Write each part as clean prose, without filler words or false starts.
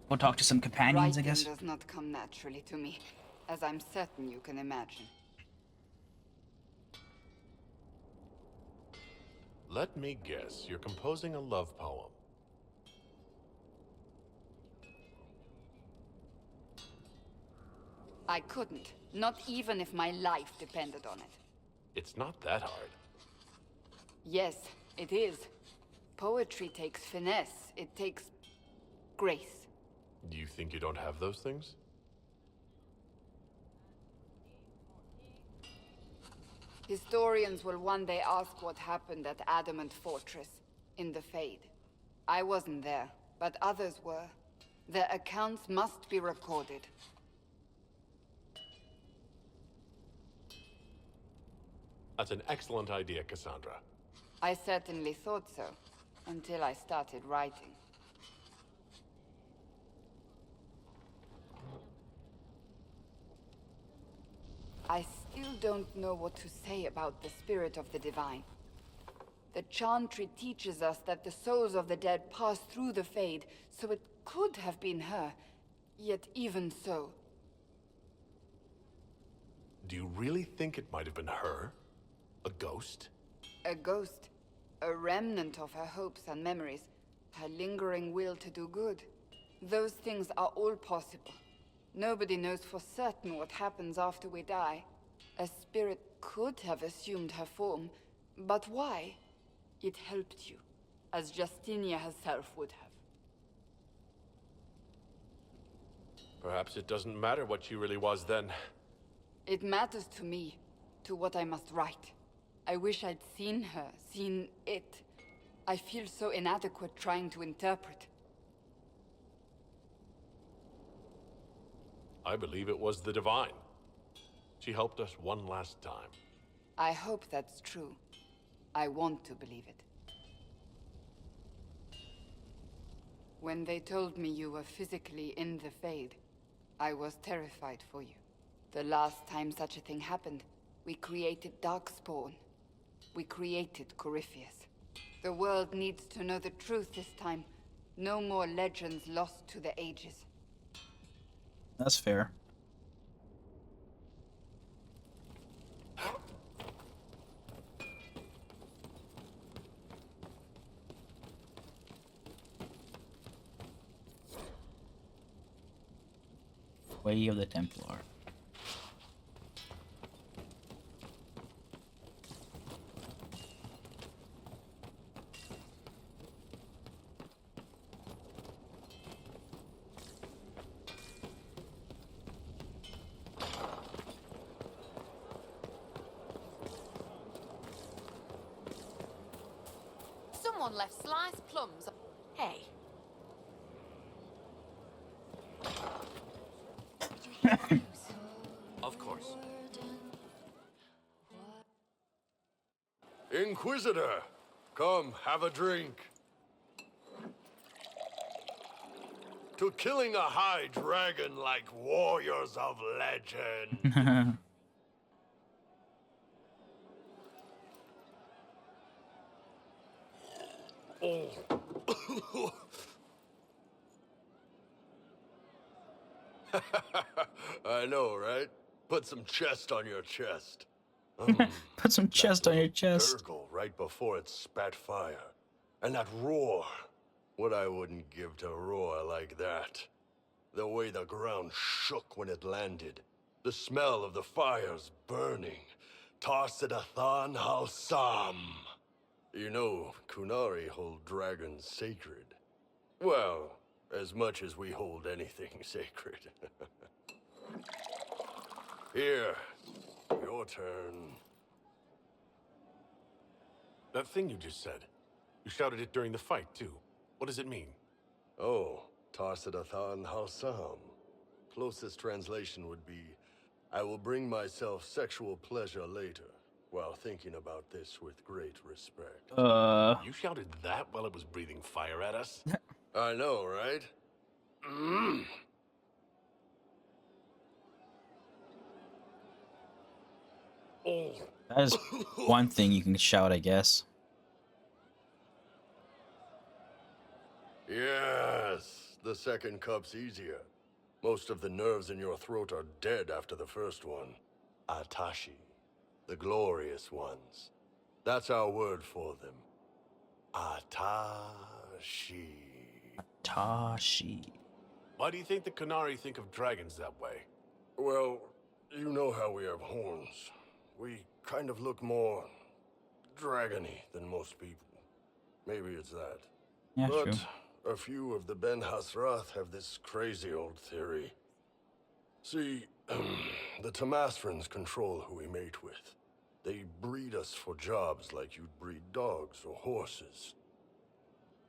Go talk to some companions, I Writing guess. does not come naturally to me, as I'm certain you can imagine. Let me guess, you're composing a love poem. I couldn't, not even if my life depended on it. It's not that hard. Yes, it is. Poetry takes finesse, it takes grace. Do you think you don't have those things? Historians will one day ask what happened at Adamant Fortress, in the Fade. I wasn't there, but others were. Their accounts must be recorded. That's an excellent idea, Cassandra. I certainly thought so, until I started writing. I still don't know what to say about the spirit of the divine. The Chantry teaches us that the souls of the dead pass through the Fade, so it could have been her. Yet even so... Do you really think it might have been her? A ghost? A ghost. A remnant of her hopes and memories. Her lingering will to do good. Those things are all possible. Nobody knows for certain what happens after we die. A spirit could have assumed her form, but why? It helped you, as Justinia herself would have. Perhaps it doesn't matter what she really was then. It matters to me, to what I must write. I wish I'd seen her, seen it. I feel so inadequate trying to interpret. I believe it was the Divine. She helped us one last time. I hope that's true. I want to believe it. When they told me you were physically in the Fade, I was terrified for you. The last time such a thing happened, we created Darkspawn. We created Corypheus. The world needs to know the truth this time. No more legends lost to the ages. That's fair. Way of the Templar. Someone left sliced plums. Hey. Of course. Inquisitor, come, have a drink. To killing a high dragon like warriors of legend. Oh. I know, right? Put some chest on your chest. Put some chest on your chest. Gurgle right before it spat fire. And that roar. What I wouldn't give to roar like that. The way the ground shook when it landed. The smell of the fires burning. Tarsidathan Halsam. You know, Kunari hold dragons sacred. Well, as much as we hold anything sacred. Here, your turn. That thing you just said. You shouted it during the fight, too. What does it mean? Oh, Tarsidathan Halsam. Closest translation would be, I will bring myself sexual pleasure later, while thinking about this with great respect. You shouted that while it was breathing fire at us? I know, right? Oh. That is one thing you can shout, I guess. Yes. the second cup's easier. Most of the nerves in your throat are dead after the first one. Atashi, the glorious ones. That's our word for them. Atashi. Tashi. Why do you think the Qunari think of dragons that way? Well, you know how we have horns. We kind of look more dragony than most people. Maybe it's that. Yeah, But true. a few of the Ben Hasrath have this crazy old theory. See, the Tamasrans control who we mate with. They breed us for jobs like you'd breed dogs or horses.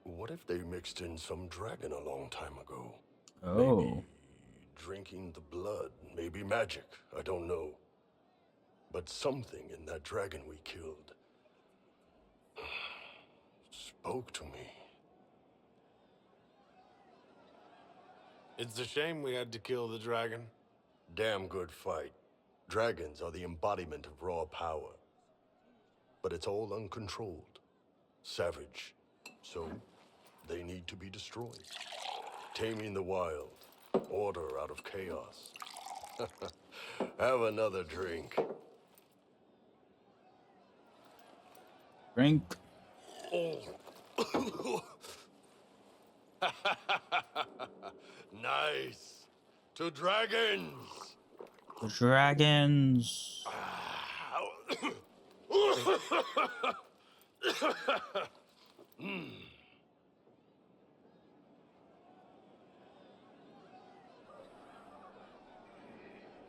What if they mixed in some dragon a long time ago? Oh. Maybe drinking the blood, maybe magic, I don't know. But something in that dragon we killed spoke to me. It's a shame we had to kill the dragon. Damn good fight. Dragons are the embodiment of raw power. But it's all uncontrolled. Savage. So, they need to be destroyed. Taming the wild. Order out of chaos. Have another drink. Drink. Nice. To dragons. Dragons.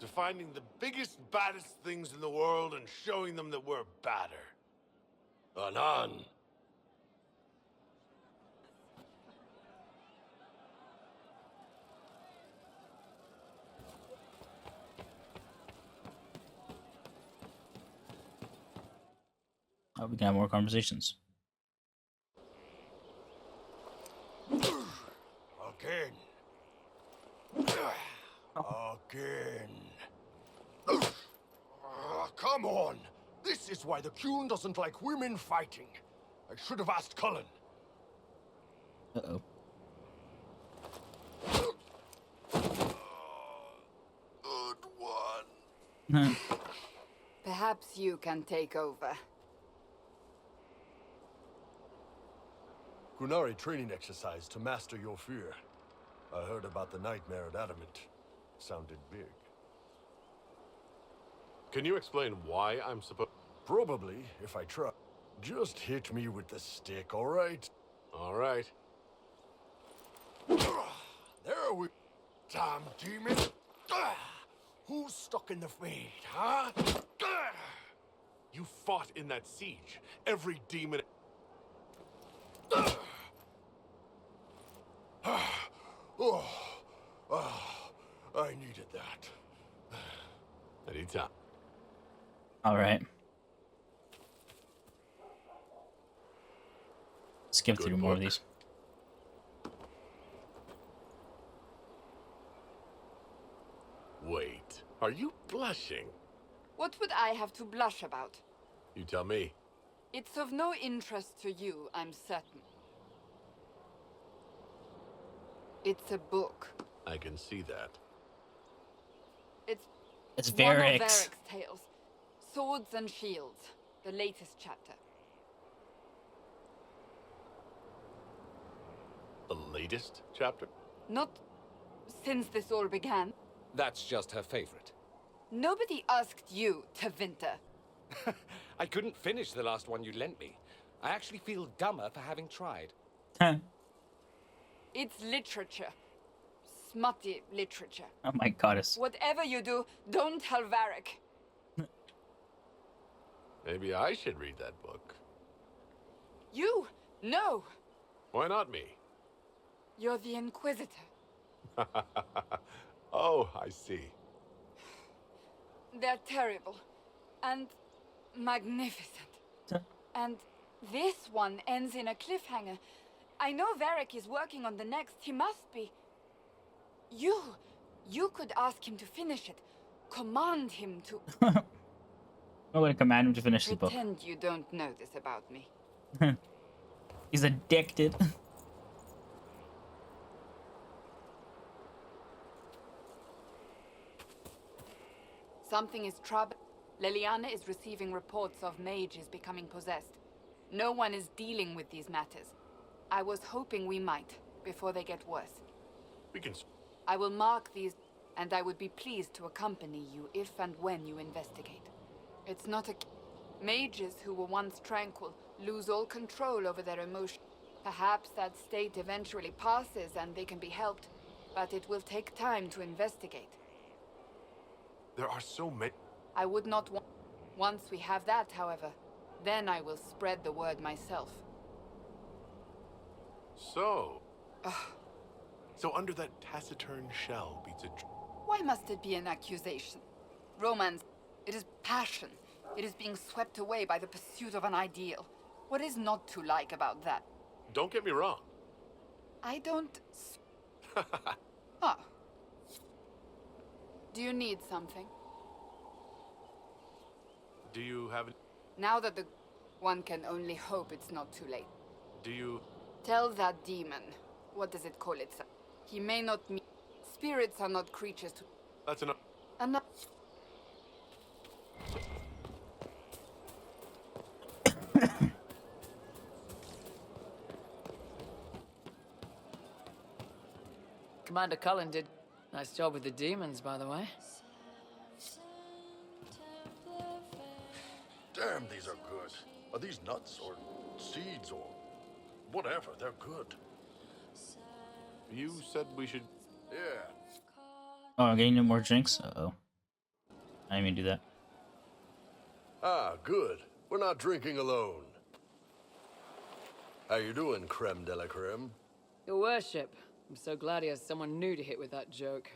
To finding the biggest, baddest things in the world and showing them that we're badder. Anan. Oh, we can have more conversations. Again. Again. Come on! This is why the Qun doesn't like women fighting. I should have asked Cullen. Uh-oh. Good one. Perhaps you can take over. Qunari training exercise to master your fear. I heard about the nightmare at Adamant. Sounded big. Can you explain why I'm supposed... Probably, if I try. Just hit me with the stick, all right? All right. There we... Damn demon! Who's stuck in the fade, huh? You fought in that siege. Every demon... I needed that. Anytime. All right. Skip Good through more of book. these. Wait. Are you blushing? What would I have to blush about? You tell me. It's of no interest to you, I'm certain. It's a book. I can see that. It's one of Varric's. Varric's tales. Swords and Shields. The latest chapter. The latest chapter? Not since this all began. That's just her favorite. Nobody asked you to winter. I couldn't finish the last one you lent me. I actually feel dumber for having tried. It's literature. Smutty literature. Oh my goddess. Whatever you do, don't tell Varric. Maybe I should read that book. You? No. Why not me? You're the Inquisitor. Oh, I see. They're terrible. And magnificent. And this one ends in a cliffhanger. I know Varric is working on the next. He must be. You could ask him to finish it. Command him to. I'm gonna command him to finish the book. Pretend you don't know this about me. Something is troubling. Leliana is receiving reports of mages becoming possessed. No one is dealing with these matters. I was hoping we might, before they get worse. We can... I will mark these, and I would be pleased to accompany you if and when you investigate. It's not a... Mages who were once tranquil lose all control over their emotions. Perhaps that state eventually passes and they can be helped, but it will take time to investigate. There are so many... I would not want... Once we have that, however, then I will spread the word myself. So... So under that taciturn shell beats a... Why must it be an accusation? Romance, it is passion. It is being swept away by the pursuit of an ideal. What is not to like about that? Don't get me wrong. I don't... Ah. Do you need something? Do you have... Now that the... One can only hope it's not too late. Do you... Tell that demon. What does it call itself? He may not mean... Spirits are not creatures to... That's enough. Enough. Commander Cullen did nice job with the demons, by the way. Damn, these are good. Are these nuts or seeds or whatever? They're good. You said we should... Yeah. Oh, I'm getting no more drinks? Uh-oh. I didn't even do that. Ah, good. We're not drinking alone. How you doing, creme de la creme? Your worship. I'm so glad he has someone new to hit with that joke.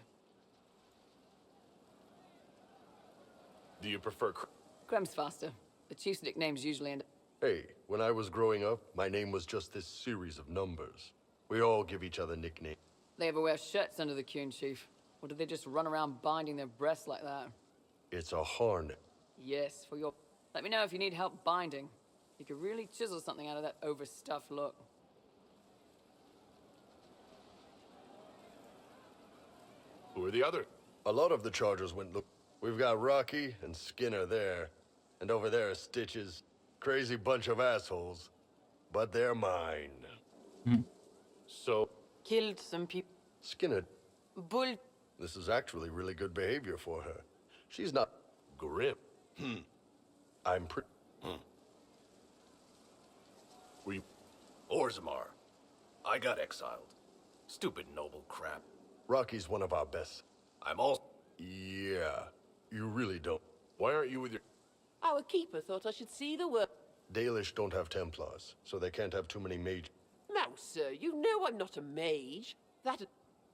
Do you prefer... Crem's faster. The chief's nicknames usually end... Hey, when I was growing up, my name was just this series of numbers. We all give each other nicknames. They ever wear shirts under the Kuhn chief? Or do they just run around binding their breasts like that? It's a harness. Yes, for your... Let me know if you need help binding. You could really chisel something out of that overstuffed look. Who are the others? A lot of the Chargers went look. We've got Rocky and Skinner there. And over there are Stitches. Crazy bunch of assholes. But they're mine. So... Killed some people. Skinner, Bull... this is actually really good behavior for her. She's not Grim. I'm pretty... We... Orzammar. I got exiled. Stupid noble crap. Rocky's one of our best. I'm all... Yeah, you really don't. Why aren't you with your... Our keeper thought I should see the world. Dalish don't have Templars, so they can't have too many mages. Now, sir, you know I'm not a mage. That...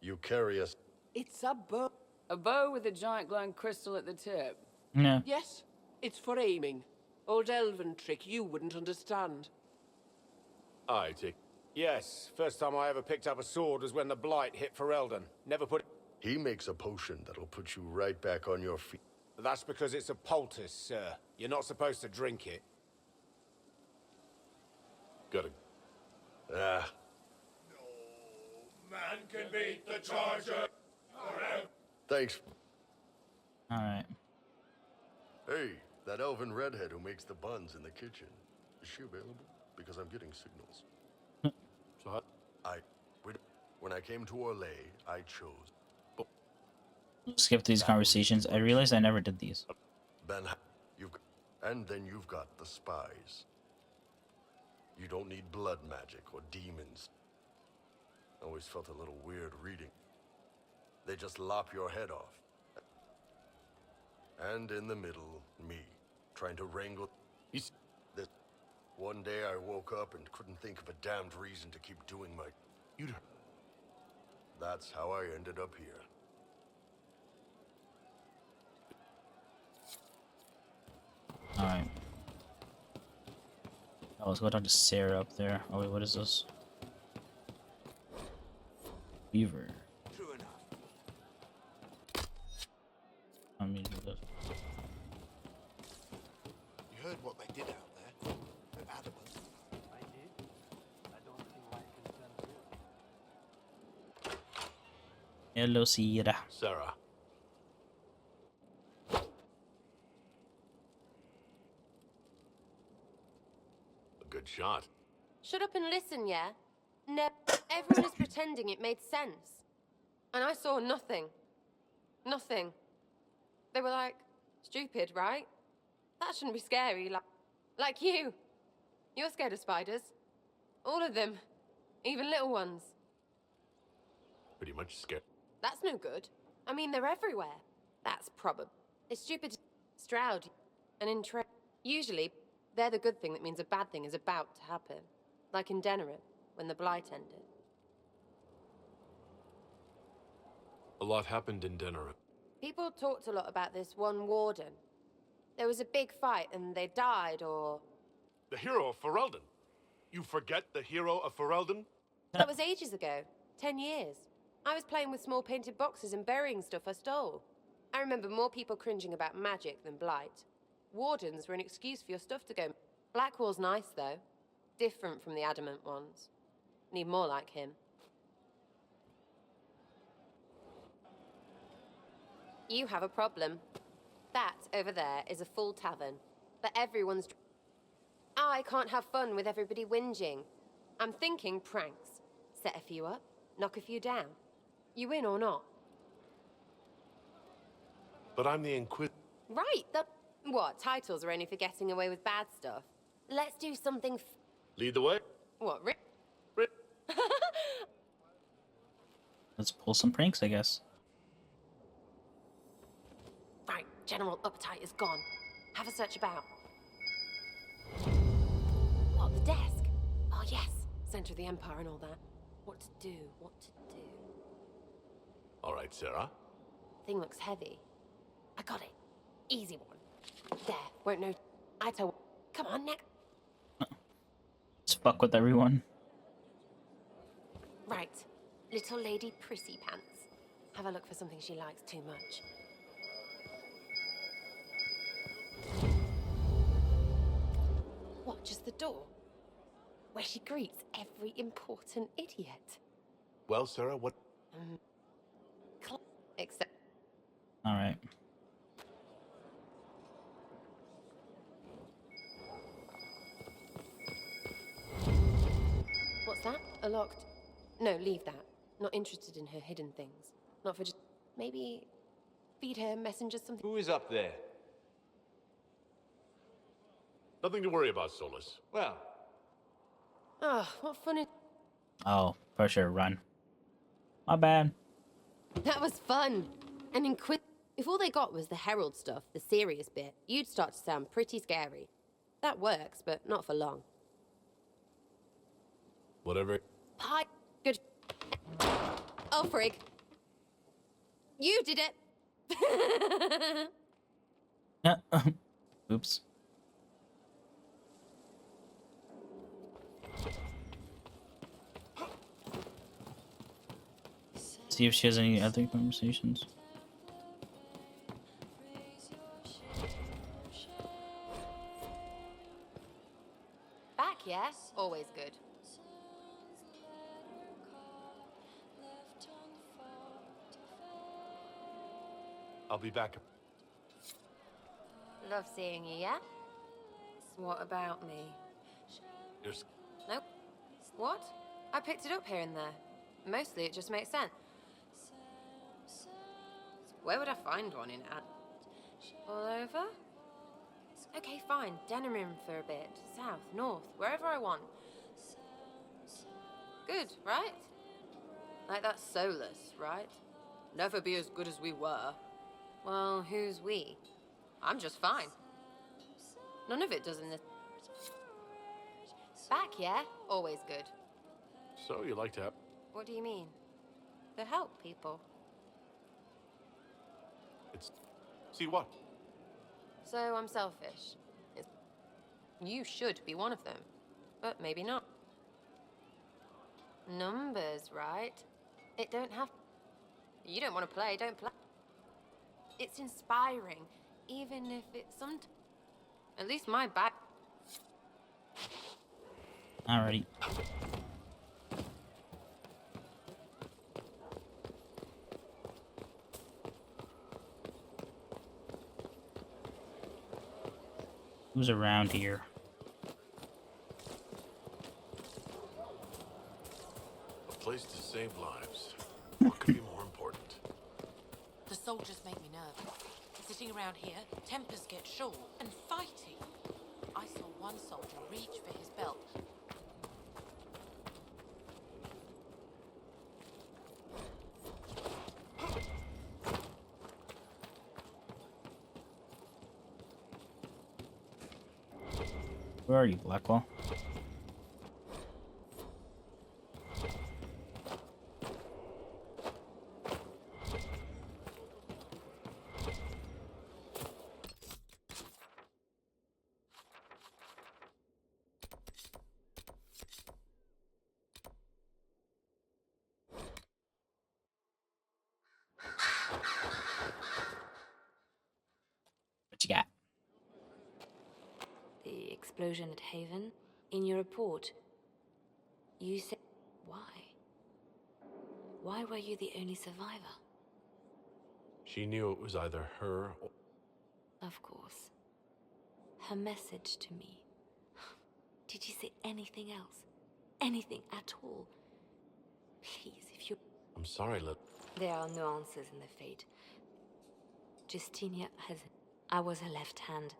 You carry us... It's a bow. A bow with a giant glowing crystal at the tip. Yeah. Yes, it's for aiming. Old elven trick you wouldn't understand. I take... Yes, first time I ever picked up a sword was when the Blight hit Ferelden. Never put... He makes a potion that'll put you right back on your feet. That's because it's a poultice, sir. You're not supposed to drink it. Gotta... Ah, Man can beat the Charger. thanks. Alright. Hey, that elven redhead who makes the buns in the kitchen. Is she available? Because I'm getting signals. So how... When I came to Orlais, I chose... Skip these conversations. I realized I never did these. And then you've got the spies. You don't need blood magic or demons. Always felt a little weird reading. They just lop your head off. And in the middle, me, trying to wrangle... He's... One day I woke up and couldn't think of a damned reason to keep doing my... You'd... That's how I ended up here. Alright. Oh, let's go talk to Sarah up there. Oh wait, what is this? Weaver. True enough. I mean, do this. You heard what they did out there? They're adamant. I did. I don't see why I can turn Hello, Sarah. Sarah. shot. Shut up and listen, yeah? No, everyone is pretending it made sense. And I saw nothing. Nothing. They were like, stupid, right? That shouldn't be scary, like you. You're scared of spiders. All of them. Even little ones. Pretty much scared. That's no good. I mean, they're everywhere. That's probable. It's stupid, Stroud, and usually, they're the good thing that means a bad thing is about to happen. Like in Denerim, when the Blight ended. A lot happened in Denerim. People talked a lot about this one warden. There was a big fight and they died, or... The hero of Ferelden. You forget the hero of Ferelden? That was ages ago. 10 years. I was playing with small painted boxes and burying stuff I stole. I remember more people cringing about magic than Blight. Wardens were an excuse for your stuff to go. Blackwall's nice, though. Different from the adamant ones. Need more like him. You have a problem. That, over there, is a full tavern. But everyone's... I can't have fun with everybody whinging. I'm thinking pranks. Set a few up, knock a few down. You win or not? But I'm the Inquisitor. Right, what, titles are only for getting away with bad stuff? Let's do something Lead the way. What, Let's pull some pranks, I guess. Right, general uptight is gone. Have a search about. What, the desk? Oh yes, center of the Empire and all that. What to do, what to do. All right, Sarah. Thing looks heavy. I got it. Easy one. There, won't know. I tell. Come on, next. Just fuck with everyone. Right. Little lady prissy pants. Have a look for something she likes too much. What, just the door? Where she greets every important idiot. Well, Sarah, what... Except... Alright. What's that? A locked... No, leave that. Not interested in her hidden things. Not for just... Maybe... feed her messengers something... Who is up there? Nothing to worry about, Solus. Well, Oh, what fun it... Oh, for sure, run. My bad. That was fun. And if all they got was the Herald stuff, the serious bit, you'd start to sound pretty scary. That works, but not for long. Whatever. Pie. Good. Oh, frig. You did it. Oops. See if she has any other conversations. Back, yeah? Always good. I'll be back. Love seeing you, yeah? What about me? There's... Nope. What? I picked it up here and there. Mostly it just makes sense. Where would I find one in Ad? All over? Okay, fine. Denerim for a bit. South, north, wherever I want. Good, right? Like that's Solus, right? Never be as good as we were. Well, who's we? I'm just fine. None of it does in this... Back, yeah? Always good. So, you like to have... What do you mean? To help people. It's... See what? So I'm selfish. You should be one of them. But maybe not. Numbers, right? It don't have... You don't want to play, don't play. It's inspiring, even if it's some... At least my back... Alrighty. Who's around here? place to save lives. What could be more important? The soldiers make me nervous. Sitting around here, tempers get short, and fighting. I saw one soldier reach for his belt. Where are you, Blackwell? What you got? The explosion at Haven. In your report, you said... Why? Why were you the only survivor? She knew it was either her or... Of course. Her message to me. Did you say anything else? Anything at all? Please, if you... I'm sorry, There are nuances in the fate. Justinia has... I was her left hand.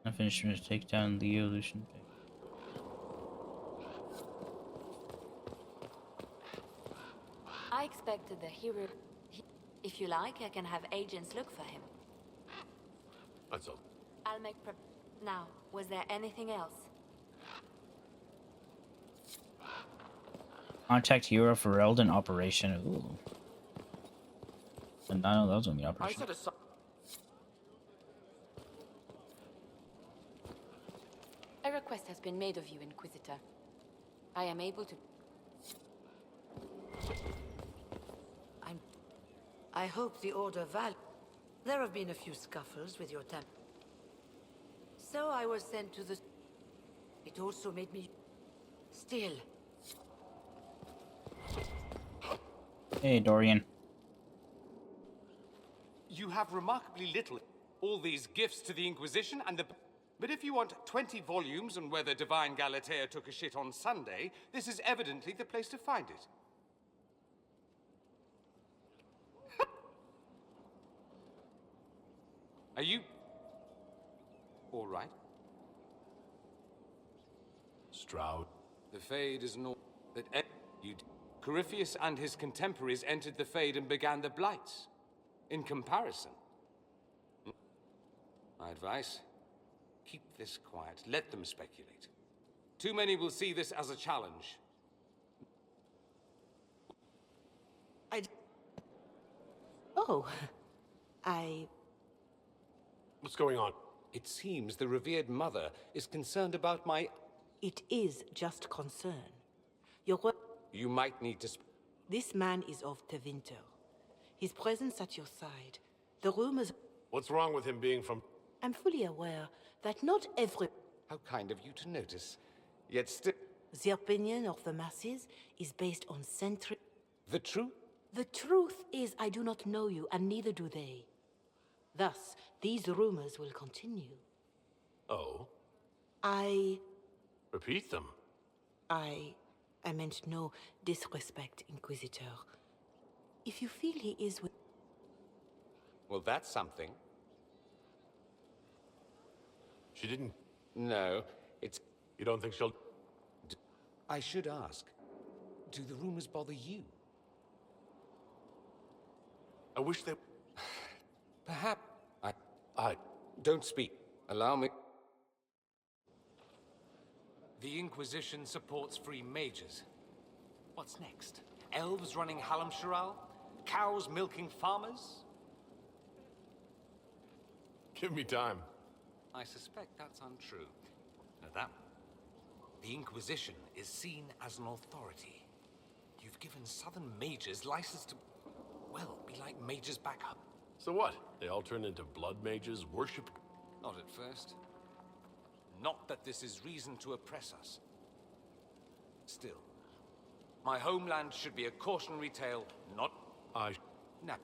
I finished to take down the illusion thing. I expected the hero... If you like, I can have agents look for him. That's all. I'll make prep... Now, was there anything else? Contact hero for Eldon operation. Ooh. And I know that was on the operation. A request has been made of you, Inquisitor. I am able to... I hope the Order There have been a few scuffles with your temp. So I was sent to the... It also made me... Still. Hey, Dorian. You have remarkably little. All these gifts to the Inquisition and the... But if you want 20 volumes on whether Divine Galatea took a shit on Sunday, this is evidently the place to find it. Are you... all right? Stroud. The Fade is not... that you... Corypheus and his contemporaries entered the Fade and began the Blights. In comparison... My advice? Keep this quiet. Let them speculate. Too many will see this as a challenge. Oh. What's going on? It seems the revered mother is concerned about my... It is just concern. You might need to... This man is of Tevinter. His presence at your side. The rumors... What's wrong with him being from... I'm fully aware that not every... How kind of you to notice. Yet still... The opinion of the masses is based on centric... The truth? The truth is I do not know you, and neither do they. Thus, these rumors will continue. Oh? Repeat them. I meant no disrespect, Inquisitor. If you feel he is with... Well, that's something. She didn't... No, it's... You don't think she'll... I should ask. Do the rumors bother you? I wish they... Perhaps... I... Don't speak. Allow me... The Inquisition supports free mages. What's next? Elves running Halamsharal? Cows milking farmers? Give me time. I suspect that's untrue. Now that... The Inquisition is seen as an authority. You've given Southern mages license to... well, be like mages back up. So what? They all turn into blood mages, worship... Not at first. Not that this is reason to oppress us. Still, my homeland should be a cautionary tale, not... No.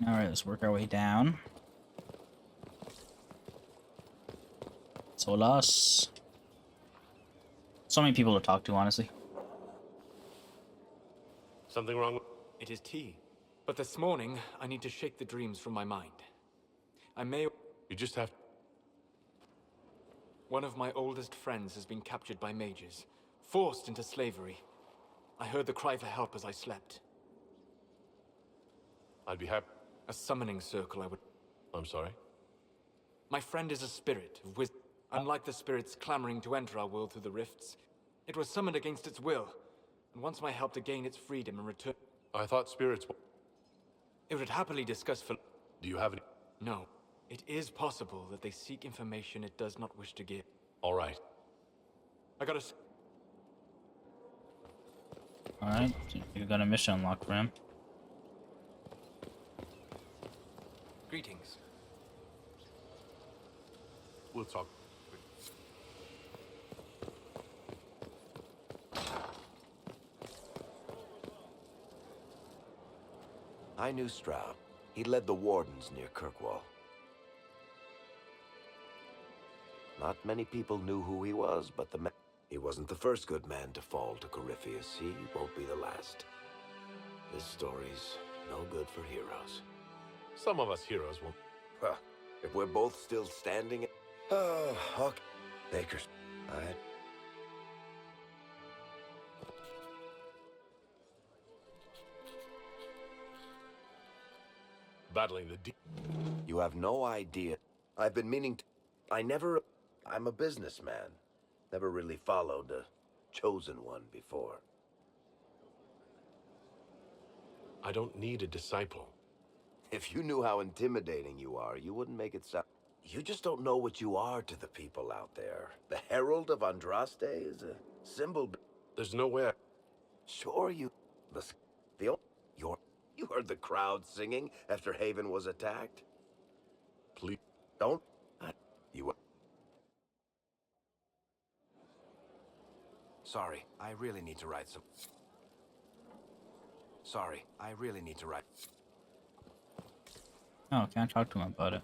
Alright, let's work our way down. Solas. So many people to talk to, honestly. Something wrong with... It is tea. But this morning, I need to shake the dreams from my mind. I may... You just have... One of my oldest friends has been captured by mages, forced into slavery. I heard the cry for help as I slept. I'd be happy... A summoning circle, I would... I'm sorry? My friend is a spirit of wisdom. Unlike the spirits clamoring to enter our world through the rifts, it was summoned against its will, and wants my help to gain its freedom and return... I thought spirits... It would happily discuss for... Do you have any... No. It is possible that they seek information it does not wish to give. All right. I gotta... Alright, you got a mission unlocked for him. Greetings. We'll talk. I knew Stroud. He led the Wardens near Kirkwall. Not many people knew who he was, but he wasn't the first good man to fall to Corypheus. He won't be the last. This story's no good for heroes. Some of us heroes will... Huh. If we're both still standing... Oh, okay. Baker's... Battling the deep... You have no idea. I've been meaning to... I'm a businessman. Never really followed a chosen one before. I don't need a disciple. If you knew how intimidating you are, you wouldn't make it sound... You just don't know what you are to the people out there. The Herald of Andraste is a symbol... There's no way I... Sure you... You heard the crowd singing after Haven was attacked? Please... Don't... You... Sorry, I really need to write some... Sorry, I really need to write... Oh, can't talk to him about it.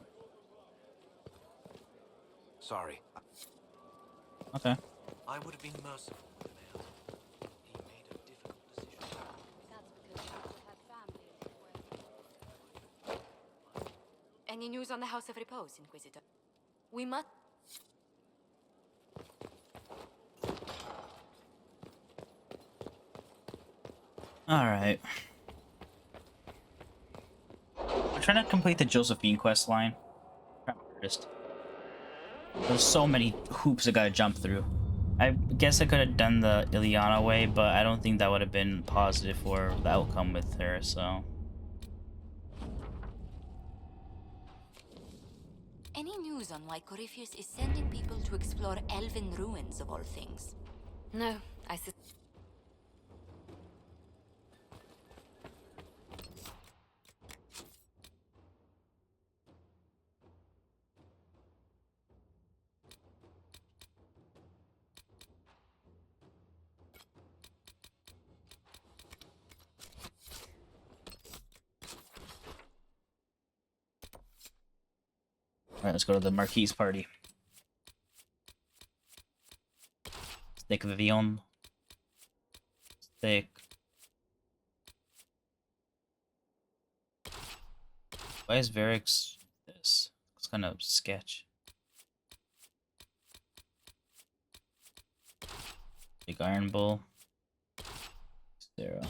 Sorry. Okay. I would have been merciful with him. He made a difficult decision. Any news on the House of Repose, Inquisitor? We must... Alright. I'm trying to complete the Josephine quest line. There's so many hoops I gotta jump through. I guess I could have done the Ileana way, but I don't think that would have been positive for the outcome with her, so... Any news on why Corypheus is sending people to explore elven ruins of all things? No, I said... Alright, let's go to the Marquise party. Steak Vivian. Steak. Why is Varix this? It's kind of sketch. Big Iron Bull. Sarah.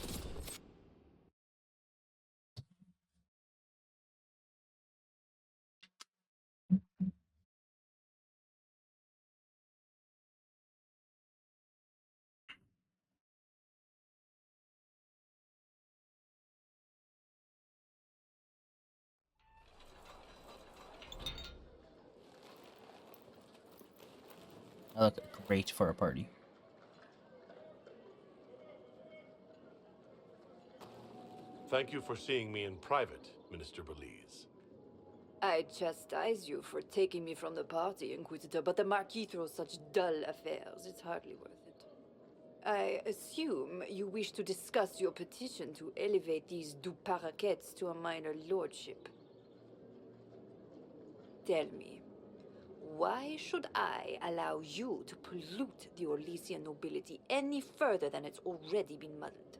I look great for a party. Thank you for seeing me in private, Minister Belize. I chastise you for taking me from the party, Inquisitor, but the Marquis throws such dull affairs. It's hardly worth it. I assume you wish to discuss your petition to elevate these du Paraquets to a minor lordship. Tell me, Why should I allow you to pollute the Orlesian nobility any further than it's already been muddled?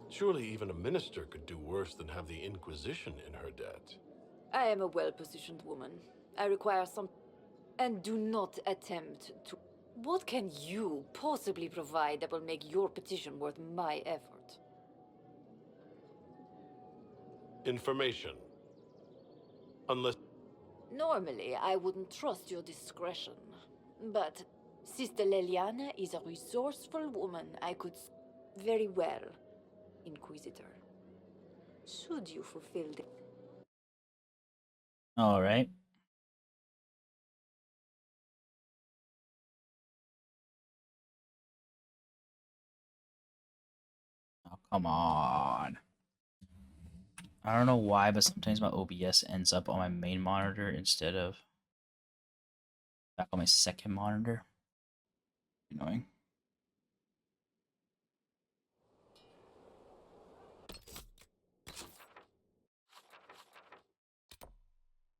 Surely even a minister could do worse than have the Inquisition in her debt. I am a well-positioned woman. I require some... And do not attempt to... What can you possibly provide that will make your petition worth my effort? Information. Unless... Normally, I wouldn't trust your discretion. But Sister Leliana is a resourceful woman I could... Very well, Inquisitor. Should you fulfill the... All right. Oh, come on. I don't know why, but sometimes my OBS ends up on my main monitor instead of back on my second monitor. Annoying.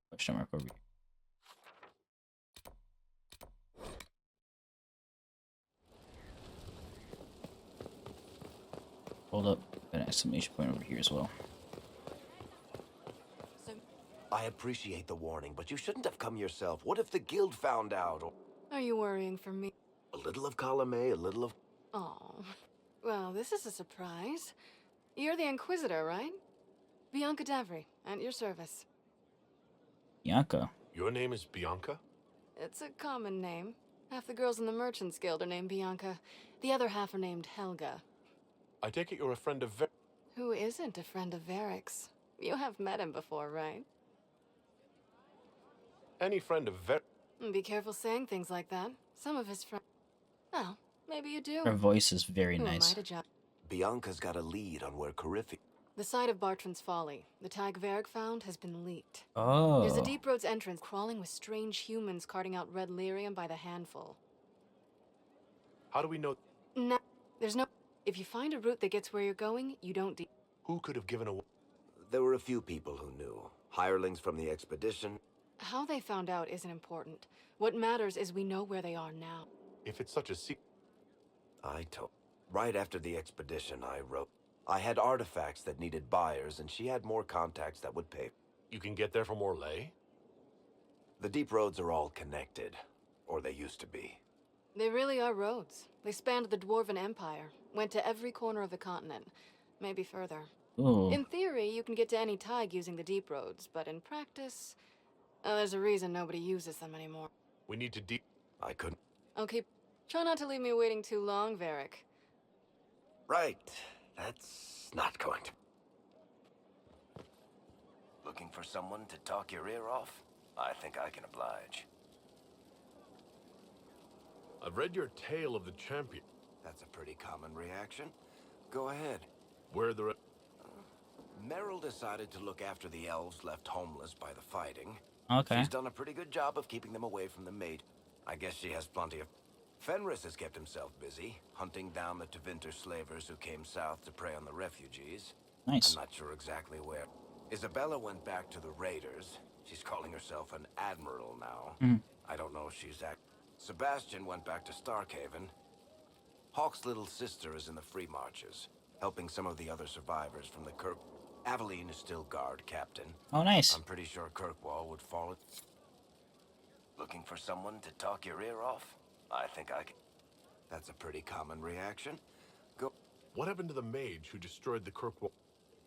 Question mark over here. Hold up, got an exclamation point over here as well. I appreciate the warning, but you shouldn't have come yourself. What if the guild found out? Or... Are you worrying for me? A little of column A, a little of... Oh, well, this is a surprise. You're the Inquisitor, right? Bianca Davry, at your service. Bianca. Your name is Bianca? It's a common name. Half the girls in the Merchants Guild are named Bianca. The other half are named Helga. I take it you're a friend of Who isn't a friend of Varric's? You have met him before, right? Any friend of Be careful saying things like that. Some of his friends... Oh, maybe you do. Her voice is very Who am I nice. to judge? Bianca's got a lead on where Corypheus... The site of Bartran's Folly, the tag Varric found, has been leaked. Oh. There's a Deep Roads entrance crawling with strange humans carting out red lyrium by the handful. How do we know? No, there's no... If you find a route that gets where you're going, you don't Who could have given away? There were a few people who knew. Hirelings from the expedition. How they found out isn't important. What matters is we know where they are now. If it's such a secret... I told... Right after the expedition, I wrote... I had artifacts that needed buyers, and she had more contacts that would pay. You can get there from Orlais? The deep roads are all connected. Or they used to be. They really are roads. They spanned the Dwarven Empire, went to every corner of the continent, maybe further. Ooh. In theory, you can get to any tag using the deep roads, but in practice, there's a reason nobody uses them anymore. We need to I couldn't... Okay, try not to leave me waiting too long, Varric. Right. That's not going to... Looking for someone to talk your ear off? I think I can oblige. I've read your tale of the champion. That's a pretty common reaction. Go ahead. Where the... Meryl decided to look after the elves left homeless by the fighting. Okay. She's done a pretty good job of keeping them away from the maid. I guess she has plenty of... Fenris has kept himself busy, hunting down the Tevinter slavers who came south to prey on the refugees. Nice. I'm not sure exactly where. Isabella went back to the raiders. She's calling herself an admiral now. I don't know if she's Sebastian went back to Starkhaven. Hawk's little sister is in the Free Marches, helping some of the other survivors from the Kirk. Aveline is still guard captain. Oh, nice. I'm pretty sure Kirkwall would fall it. Looking for someone to talk your ear off? I think I can. That's a pretty common reaction. Go. What happened to the mage who destroyed the Kirkwall?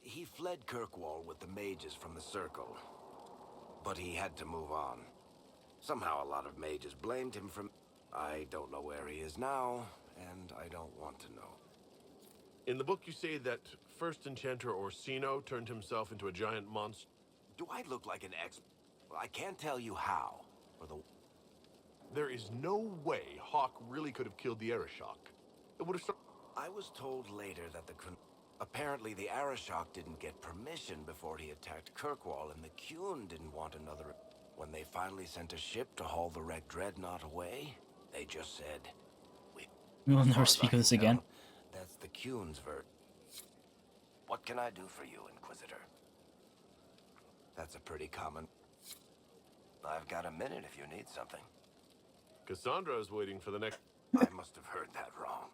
He fled Kirkwall with the mages from the Circle. But he had to move on. Somehow a lot of mages blamed him for... I don't know where he is now, and I don't want to know. In the book you say that first enchanter Orsino turned himself into a giant monster. Do I look like an Well, I can't tell you how. Or the... There is no way Hawk really could have killed the Arishok. It would have... I was told later that apparently the Arishok didn't get permission before he attacked Kirkwall, and the Qun didn't want another... When they finally sent a ship to haul the wrecked dreadnought away, they just said... We will never speak of this again. That's the Qun's version. What can I do for you, Inquisitor? That's a pretty common... I've got a minute if you need something. Cassandra is waiting for the next... I must have heard that wrong.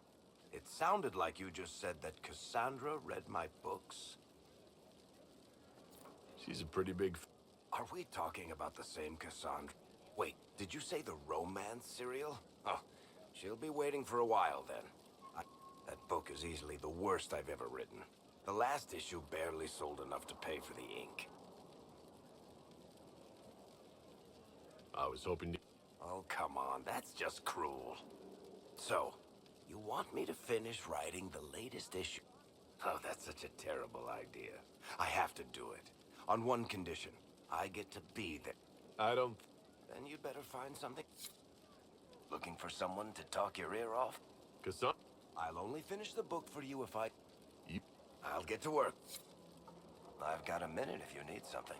It sounded like you just said that Cassandra read my books. She's a pretty big... Are we talking about the same Cassandra? Wait, did you say the romance serial? Oh, she'll be waiting for a while then. That book is easily the worst I've ever written. The last issue barely sold enough to pay for the ink. I was hoping to... Oh, come on, that's just cruel. So, you want me to finish writing the latest issue? Oh, that's such a terrible idea. I have to do it. On one condition. I get to be there. I don't... Then you better find something. Looking for someone to talk your ear off? Cassandra... I'll only finish the book for you if I... I'll get to work. I've got a minute if you need something.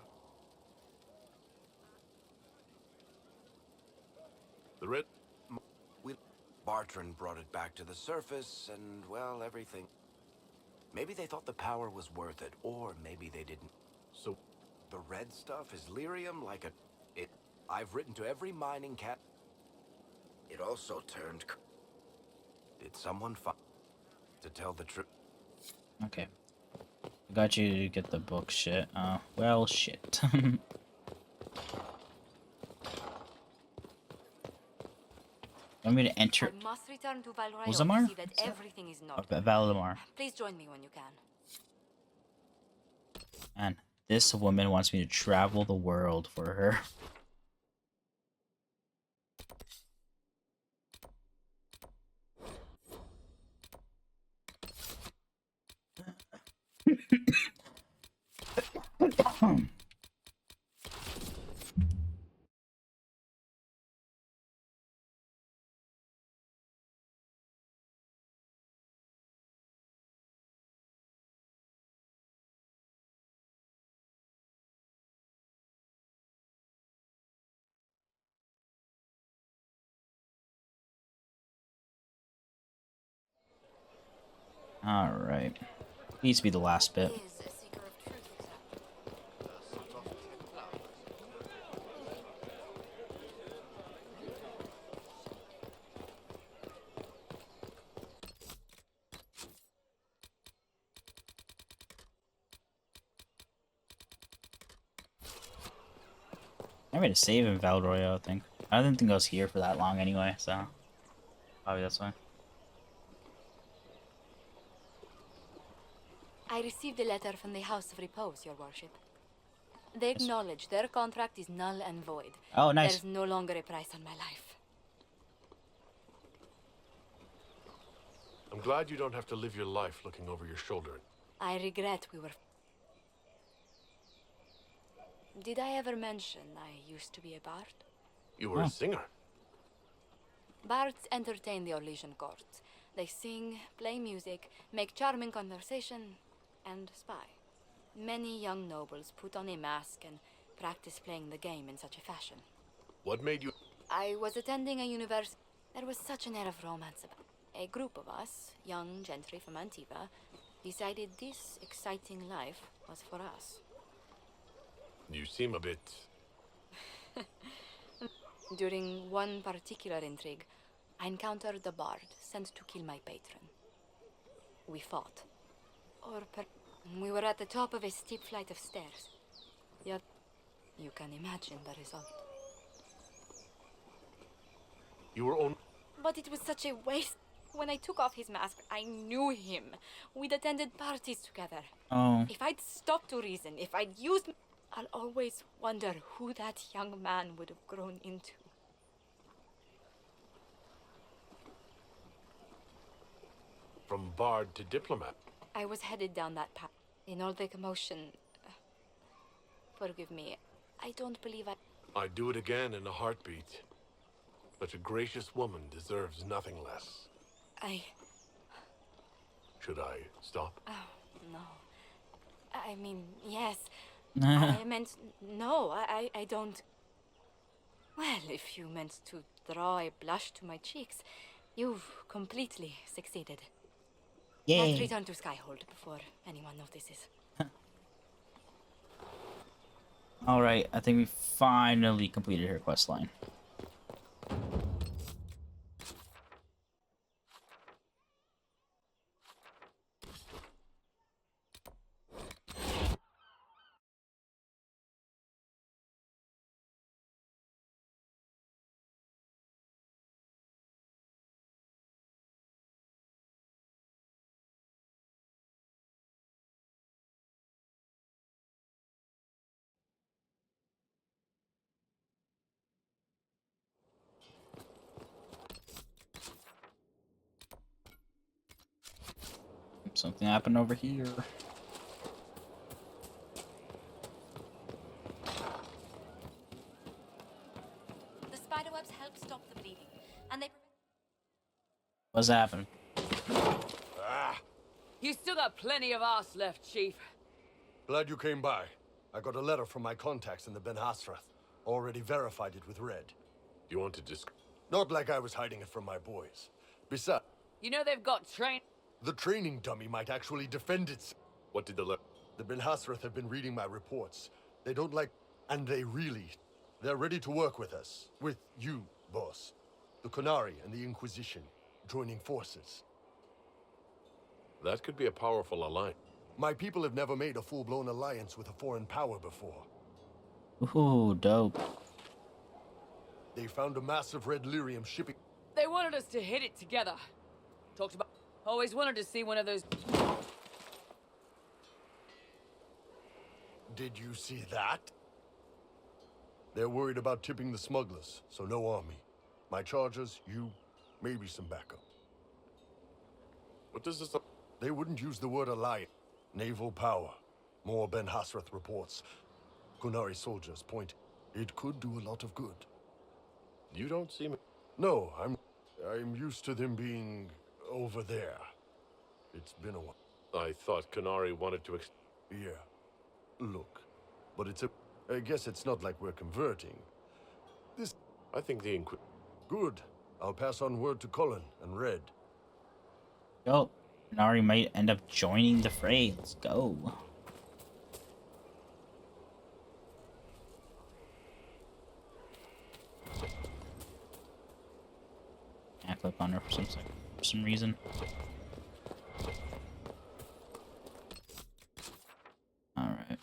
The red... Bartrand brought it back to the surface, and, well, everything... Maybe they thought the power was worth it, or maybe they didn't. So... The red stuff is lyrium like a... I've written to every mining cat... It also turned... Did someone find... To tell the truth? Okay. I got you to get the book shit. Well, shit. Want me to enter? I must return to Valrayo Valdemar? to see that everything is not. Valdemar. Please join me when you can. And this woman wants me to travel the world for her. Alright. Needs to be the last bit. I made a save in Valroyo, I think. I didn't think I was here for that long anyway, so probably that's why. I received a letter from the House of Repose, Your Worship. They acknowledge their contract is null and void. Oh, nice. There's no longer a price on my life. I'm glad you don't have to live your life looking over your shoulder. I regret we were... Did I ever mention I used to be a bard? You were a singer. Bards entertain the Orlesian court. They sing, play music, make charming conversation, and spy. Many young nobles put on a mask and practice playing the game in such a fashion. What made you... I was attending a university. There was such an air of romance about it. A group of us, young gentry from Antiva, decided this exciting life was for us. You seem a bit... During one particular intrigue, I encountered the bard sent to kill my patron. We fought. We were at the top of a steep flight of stairs. Yet, you can imagine the result. You were on... But it was such a waste. When I took off his mask, I knew him. We'd attended parties together. Oh. If I'd stopped to reason, if I'd used... I'll always wonder who that young man would have grown into. From bard to diplomat. I was headed down that path. In all the commotion... forgive me. I don't believe I'd do it again in a heartbeat. But a gracious woman deserves nothing less. Should I stop? Oh, no. I mean, yes. I meant... No, I don't... Well, if you meant to draw a blush to my cheeks, you've completely succeeded. Let's Yay! return to Skyhold before anyone notices. Alright, I think we finally completed her quest line. Something happened over here. The spiderwebs help stop the bleeding, and they... What's happening? You still got plenty of arse left, Chief. Glad you came by. I got a letter from my contacts in the Ben Hasrath. Already verified it with Red. You want to just... Not like I was hiding it from my boys. Besides... You know they've got train... The training dummy might actually defend itself. What did the letter... The Ben Hasrath have been reading my reports. They don't like... And they really... They're ready to work with us. With you, boss. The Qunari and the Inquisition. Joining forces. That could be a powerful alliance. My people have never made a full-blown alliance with a foreign power before. Ooh, dope. They found a massive red lyrium shipping... They wanted us to hit it together. Talked about... Always wanted to see one of those... Did you see that? They're worried about tipping the smugglers, so no army. My chargers, you, maybe some backup. What does this... They wouldn't use the word alliance. Naval power. More Ben Hasrath reports. Qunari soldiers point. It could do a lot of good. You don't seem... No, I'm used to them being over there. It's been a while. I thought Qunari wanted to... Yeah. Look, but it's a... I guess it's not like we're converting. This... I think the Good. I'll pass on word to Cullen and Red. Yo, Nari might end up joining the fray. Let's go. I click on her for some reason. All right.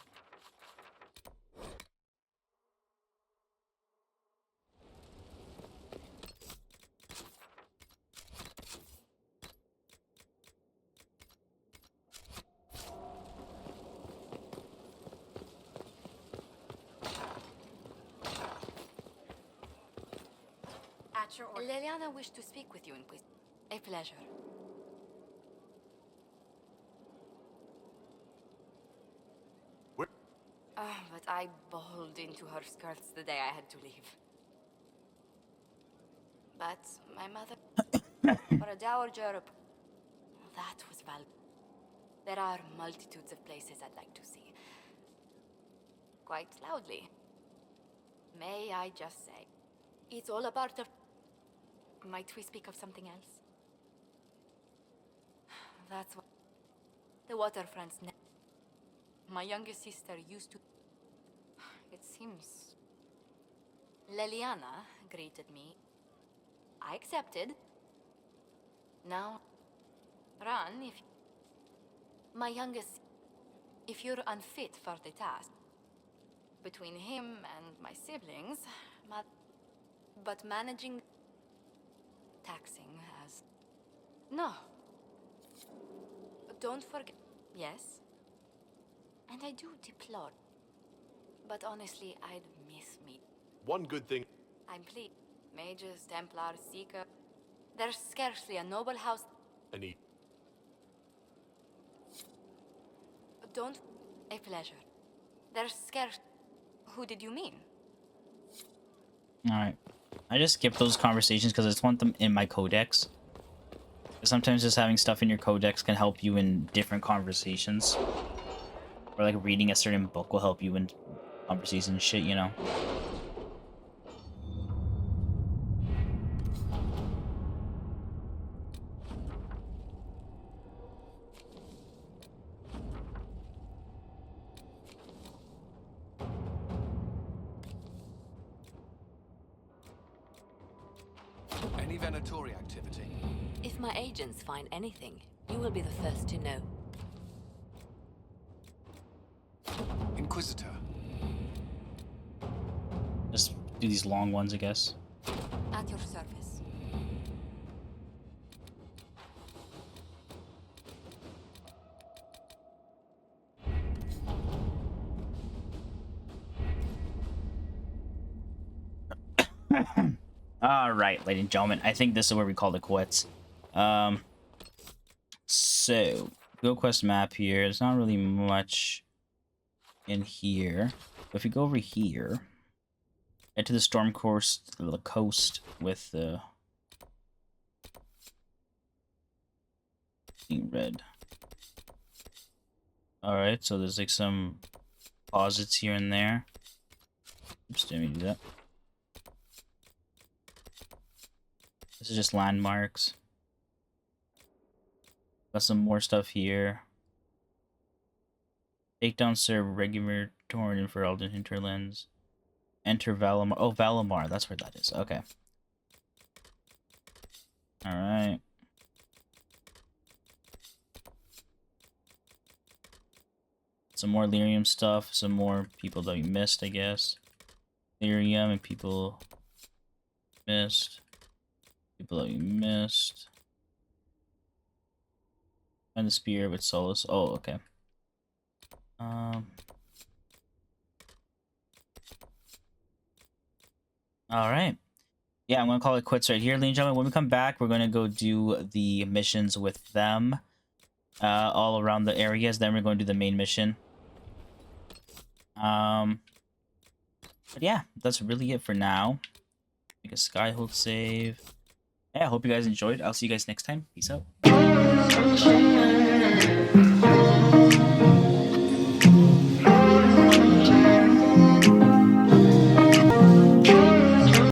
At your order. Leliana wished to speak with you, Inquisitor. A pleasure. What? But I bowled into her skirts the day I had to leave. But my mother... for a dowager... That was valuable. There are multitudes of places I'd like to see. Quite loudly. May I just say, it's all a part of... Might we speak of something else? That's what... The waterfront's my youngest sister used to... It seems... Leliana greeted me. I accepted. Now... Run, if... My youngest... If you're unfit for the task... Between him and my siblings... But managing... Taxing as... No. Don't forget... Yes? And I do deplore... But honestly, I'd miss me. One good thing... I'm pleased. Mages, Templars, Seeker... There's scarcely a noble house... Any... Don't... A pleasure. There's scarce... Who did you mean? Alright. I just skip those conversations because I just want them in my codex. Sometimes just having stuff in your codex can help you in different conversations. Or like reading a certain book will help you in conversations and shit, you know? Any Venatori activity? If my agents find anything, you will be the first to know. Inquisitor. Just do these long ones, I guess. At your service. All right, ladies and gentlemen, I think this is where we call it quits. So go quest map here. There's not really much in here. But if you go over here, head to the storm course, the coast with the red. All right, so there's like some posits here and there. Oops, didn't mean to do that. This is just landmarks. Got some more stuff here. Take down Sir Regular Torn for Elden Hinterlands. Enter Valimar. Oh, Valimar. That's where that is. Okay. Alright. Some more lyrium stuff. Some more people that we missed, I guess. Lyrium and people missed. People that we missed. And the spear with Solus. Oh, okay. Alright. Yeah, I'm gonna call it quits right here, ladies and gentlemen. When we come back, we're gonna go do the missions with them. All around the areas. Then we're going to do the main mission. But yeah, that's really it for now. Make a skyhold save. Yeah, I hope you guys enjoyed. I'll see you guys next time. Peace out.